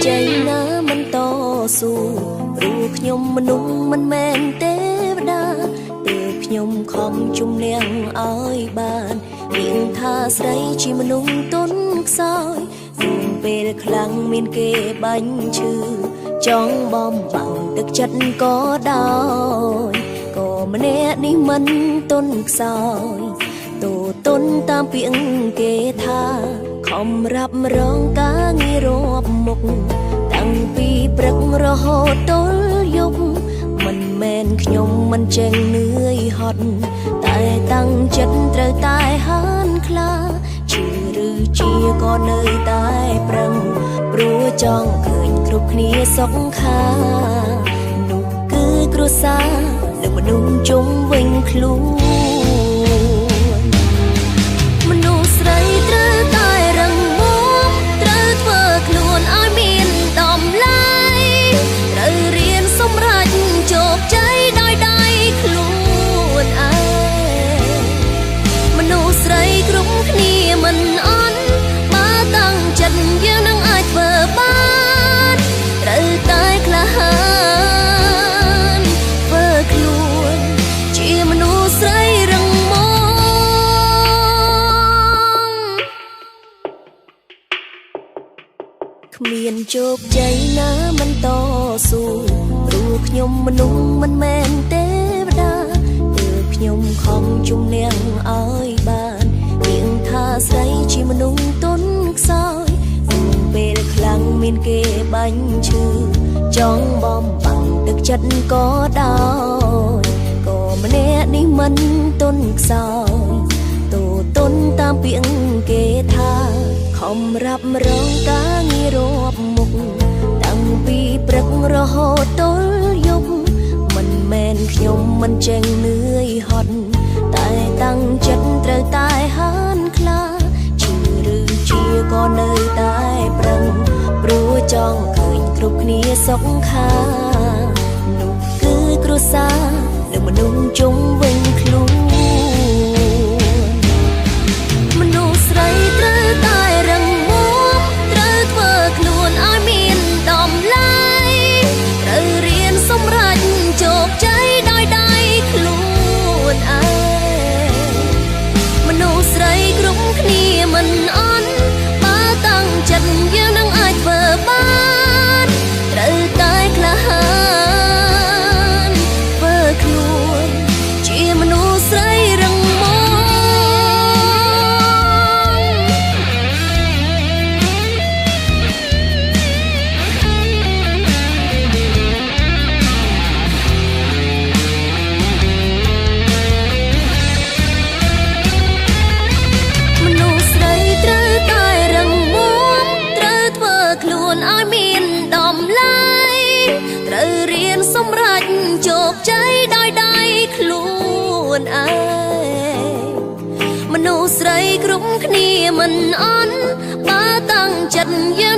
ใจណាមិនតស៊ូព្រោះខ្ញុំមនុស្សមិនមែនទេវតាទើបខ្ញុំខំជំនះឲ្យបានរៀងថាស្រីជាមនុស្សទន់ខ្សោយជួនពេលខ្លាំងមានគេបាញ់ឈឺចង់បំបាំងទឹកចិត្តក៏ដោយក៏ម្នាក់នេះមិនទន់ខ្សោយតូទន់តាមពាក្យគេថាខំរាប់រងការងាររាប់មុខតាំងពីព្រឹករហូតដល់យប់មិនមែនខ្ញុំមិនចេះនឿយហត់តែតាំងចិត្តត្រូវតែហានខ្លាជឿឬជាក៏នៅតែប្រឹងព្រោះចង់ឃើញគ្រប់គ្នាសុខខានោះគឺគ្រួសារនិងមនុស្សជុំវិញខ្លួនមនុស្សស្រីត្រូវតែរឹងមាំត្រូវធ្វើខ្លួនឲ្យមានតម្លៃត្រូវរៀនសម្រេចជោគជ័យដោយដៃខ្លួនឯងមនុស្សស្រីគ្រប់គ្នាមិនអន់បើតាំងចិត្តយើងនឹងអាចធ្វើបានត្រូវតែក្លាហានធ្វើខ្លួនជាមនុស្សស្រីរឹងមាំគ្មានជោគជ័យណាមិនតស៊ូព្រោះខ្ញុំមនុស្សមិនមែនទេវតាទើបខ្ញុំខំជំនះឲ្យបានរៀងថាស្រីជាមនុស្សទន់ខ្សោយពេលខ្លាំងមានគេបាញ់ឈឺចង់បំបាំងទឹកចិត្តក៏ដោយក៏ម្នាក់នេះមិនទន់ខ្សោយតូទន់តាមពាក្យគេថាខំរាប់រងការងាររាប់មុខតាំងពីព្រឹករហូតដល់យប់មិនមែនខ្ញុំមិនចេះនឿយហត់តែតាំងចិត្តត្រូវតែហានខ្លាជឿឬជាក៏នៅតែប្រឹងព្រោះចង់ឃើញគ្រប់គ្នាសុខខានោះគឺគ្រួសារនិងមនុស្សជុំវិញខ្លួនមនុស្សស្រីត្រូវតែរឹងមាំត្រូវធ្វើខ្លួនឲ្យមានតម្លៃត្រូវរៀនសម្រេចជោគជ័យដោយដៃខ្លួនឯងមនុស្សស្រីគ្រប់គ្នាមិនអន់បើតាំងចិត្តយើងនឹងអាចធ្វើបានត្រូវតែក្លាហានធ្វើខ្លួនជាមនុស្សស្រីរឹងមាំមនុស្សស្រីត្រូវតែរឹងមាំត្រូវធ្វើខ្លួនឲ្យមានតម្លៃត្រូវរៀនសម្រេចជោគជ័យដោយដៃខ្លួនឯងមនុស្សស្រីគ្រប់គ្នាមិនអន់បើតាំងចិត្តយើង